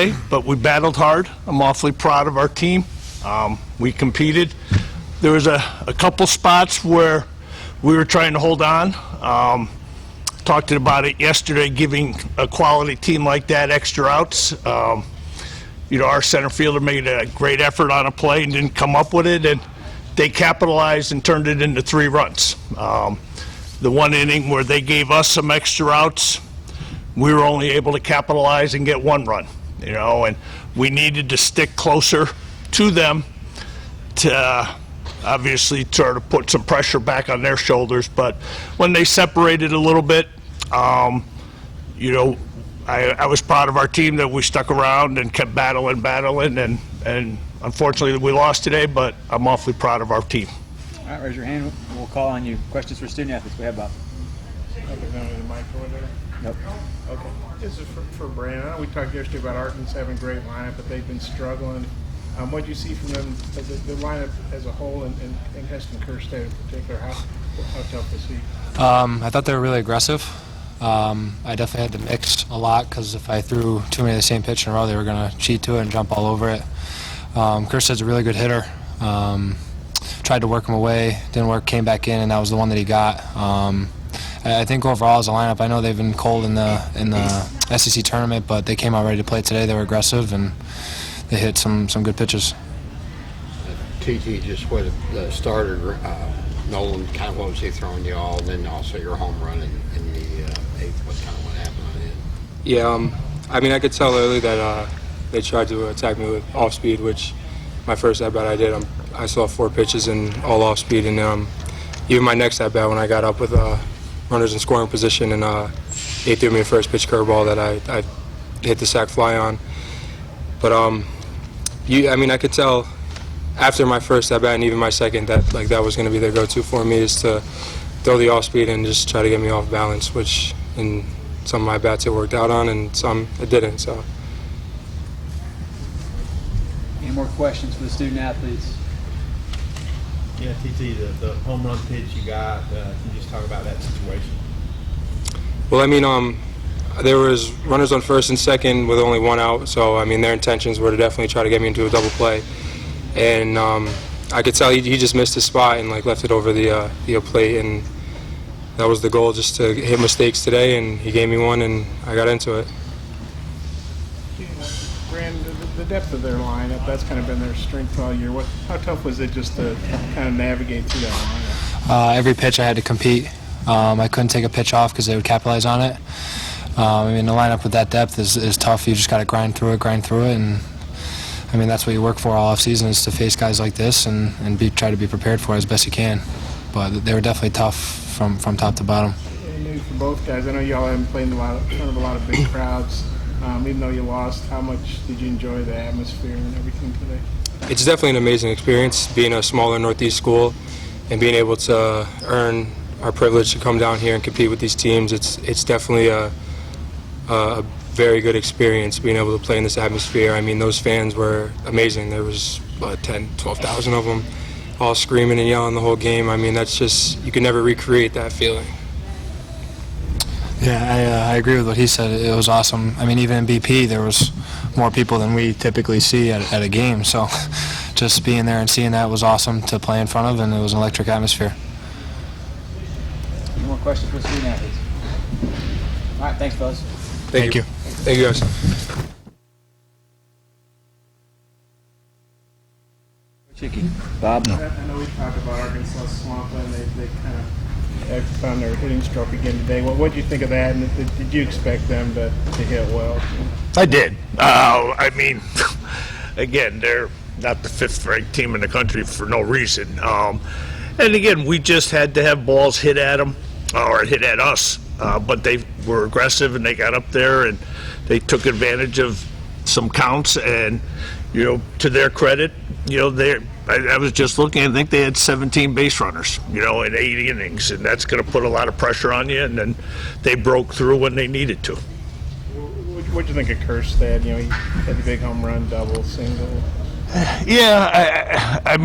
today, but we battled hard. I'm awfully proud of our team. We competed. There was a couple spots where we were trying to hold on. Talked about it yesterday, giving a quality team like that extra outs. Our center fielder made a great effort on a play and didn't come up with it, and they capitalized and turned it into 3 runs. The one inning where they gave us some extra outs, we were only able to capitalize and get 1 run, and we needed to stick closer to them to obviously try to put some pressure back on their shoulders. But when they separated a little bit, I was proud of our team that we stuck around and kept battling, and unfortunately we lost today, but I'm awfully proud of our team. All right, raise your hand. We'll call on you. Questions for student athletes. Go ahead, Bob. Nope. Okay. This is for Brandon. I know we talked yesterday about Arden's having a great lineup, but they've been struggling. What do you see from them, the lineup as a whole, and Heston Kerstead in particular? How tough is he? I thought they were really aggressive. I definitely had to mix a lot because if I threw too many of the same pitch in a row, they were going to cheat to it and jump all over it. Kersted's a really good hitter. Tried to work him away, didn't work, came back in, and that was the one that he got. I think overall as a lineup, I know they've been cold in the SEC tournament, but they came out ready to play today. They were aggressive and they hit some good pitches. TT, just what the starter, Nolan, kind of what was he throwing you all, and then also your home run in the 8th, what happened on it? Yeah, I could tell early that they tried to attack me with off speed, which my first at bat I did. I saw 4 pitches and all off speed, and even my next at bat when I got up with runners in scoring position, and he threw me a first pitch curveball that I hit the sac fly on. But I could tell after my first at bat and even my second that that was going to be their go-to for me, is to throw the off speed and just try to get me off balance, which in some of my bats it worked out on, and some it didn't. So. Any more questions for the student athletes? Yeah, TT, the home run pitch you got, can you just talk about that situation? Well, there was runners on first and second with only 1 out, so their intentions were to definitely try to get me into a double play, and I could tell he just missed his spot and left it over the plate, and that was the goal, just to hit mistakes today, and he gave me one, and I got into it. Brandon, the depth of their lineup, that's kind of been their strength all year. How tough was it just to kind of navigate through that lineup? Every pitch I had to compete. I couldn't take a pitch off because they would capitalize on it. The lineup with that depth is tough. You just got to grind through it, and that's what you work for all off season, is to face guys like this and try to be prepared for it as best you can. But they were definitely tough from top to bottom. And maybe for both guys, I know y'all haven't played in a lot of big crowds. Even though you lost, how much did you enjoy the atmosphere and everything today? It's definitely an amazing experience, being a smaller Northeast school and being able to earn our privilege to come down here and compete with these teams. It's definitely a very good experience being able to play in this atmosphere. Those fans were amazing. There was 12,000 of them, all screaming and yelling the whole game. That's just, you can never recreate that feeling. Yeah, I agree with what he said. It was awesome. Even in BP, there was more people than we typically see at a game. So just being there and seeing that was awesome to play in front of, and it was an electric atmosphere. Any more questions for the student athletes? All right, thanks, fellas. Thank you. Thank you, guys. Hickey. Bob? I know we talked about Arkansas slumping, and they kind of found their hitting stroke again today. What did you think of that, and did you expect them to hit well? I did. Again, they're not the 5th-ranked team in the country for no reason. And again, we just had to have balls hit at them, or hit at us. But they were aggressive, and they got up there, and they took advantage of some counts. And, to their credit, I was just looking, I think they had 17 base runners, in 8 innings, and that's going to put a lot of pressure on you, and then they broke through when they needed to. What do you think of Kerstead? He had the big home run, double, single. Yeah, I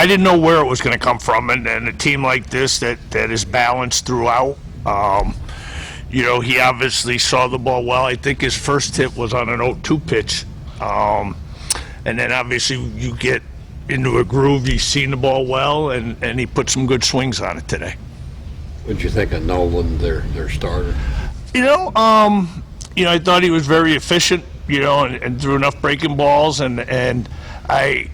didn't know where it was going to come from, and a team like this that is balanced throughout. He obviously saw the ball well. I think his first hit was on an 0-2 pitch And then obviously you get into a groove, he's seen the ball well, and he put some good swings on it today. What'd you think of Nolan, their starter? I thought he was very efficient, and threw enough breaking balls, and I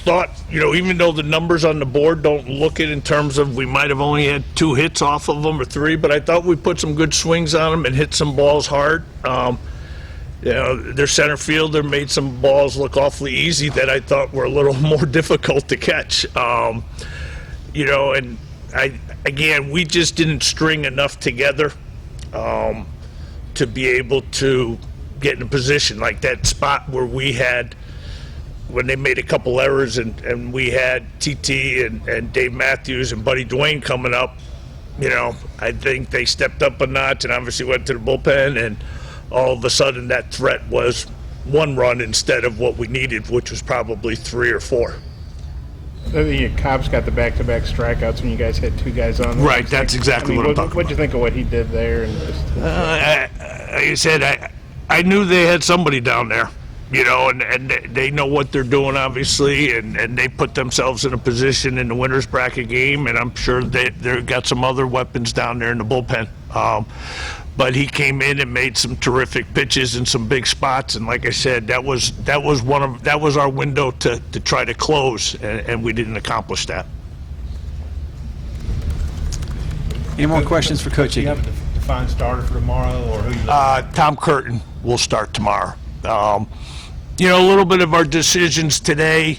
thought, even though the numbers on the board don't look it in terms of we might have only had 2 hits off of them or 3, but I thought we put some good swings on them and hit some balls hard. Their center fielder made some balls look awfully easy that I thought were a little more difficult to catch. And we just didn't string enough together to be able to get in a position like that spot where we had, when they made a couple errors and we had TT and Dave Matthews and Buddy Dwayne coming up. I think they stepped up a notch and obviously went to the bullpen, and all of a sudden that threat was 1 run instead of what we needed, which was probably 3 or 4. The Cobb's got the back-to-back strikeouts when you guys had 2 guys on. Right, that's exactly what I'm talking about. What'd you think of what he did there? And just, like I said, I knew they had somebody down there, and they know what they're doing, obviously, and they put themselves in a position in the winner's bracket game, and I'm sure they've got some other weapons down there in the bullpen. But he came in and made some terrific pitches in some big spots, and like I said, that was our window to try to close, and we didn't accomplish that. Any more questions for Coach Do you Hickey? have a defined starter for tomorrow, or who you Tom Curtin will start tomorrow. A little bit of our decisions today,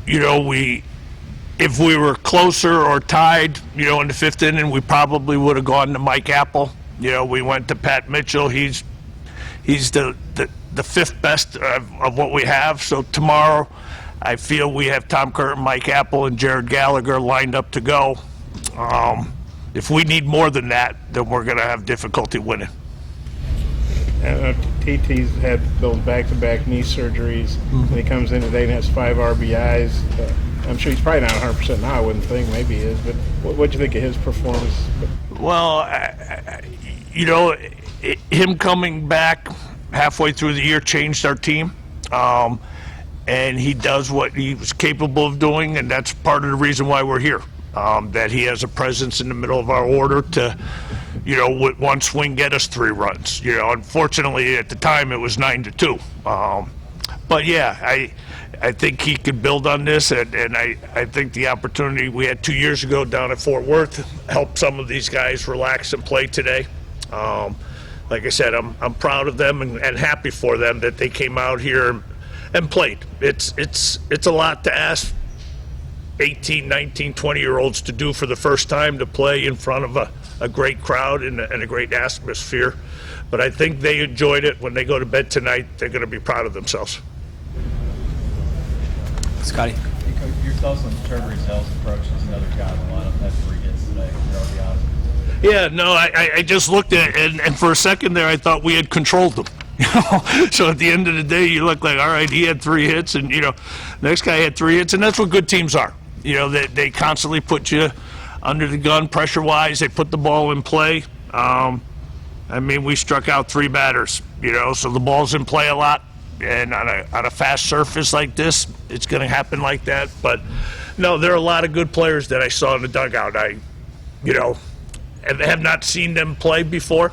if we were closer or tied, in the 5th inning, we probably would have gone to Mike Apple. We went to Pat Mitchell. He's the 5th best of what we have. So tomorrow, I feel we have Tom Curtin, Mike Apple, and Jared Gallagher lined up to go. If we need more than that, then we're going to have difficulty winning. TT's had those back-to-back knee surgeries. And he comes in today and has 5 RBIs. I'm sure he's probably not 100% now. I wouldn't think. Maybe he is. But what'd you think of his performance? Well, him coming back halfway through the year changed our team. And he does what he was capable of doing, and that's part of the reason why we're here. That he has a presence in the middle of our order to, with 1 swing get us 3 runs. Unfortunately at the time it was 9-2. But yeah, I think he could build on this, and I think the opportunity we had 2 years ago down at Fort Worth helped some of these guys relax and play today. Like I said, I'm proud of them and happy for them that they came out here and played. It's a lot to ask 18, 19, 20-year-olds to do for the first time, to play in front of a great crowd and a great atmosphere. But I think they enjoyed it. When they go to bed tonight, they're going to be proud of themselves. Scotty? Your thoughts on Trevor Rizal's approach as another guy in the lineup had 3 hits today? I'll be honest. Yeah, no, I just looked at it, and for a second there, I thought we had controlled them. So at the end of the day, you look like, all right, he had 3 hits, and next guy had 3 hits, and that's what good teams are. They constantly put you under the gun pressure-wise. They put the ball in play. We struck out 3 batters. So the ball's in play a lot. And on a fast surface like this, it's going to happen like that. But no, there are a lot of good players that I saw in the dugout. I have not seen them play before,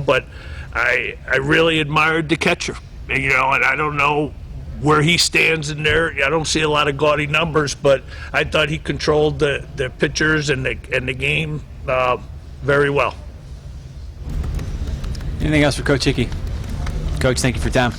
but I really admired the catcher, and I don't know where he stands in there. I don't see a lot of gaudy numbers, but I thought he controlled the pitchers and the game very well. Anything else for Coach Hickey? Coach, thank you for your time.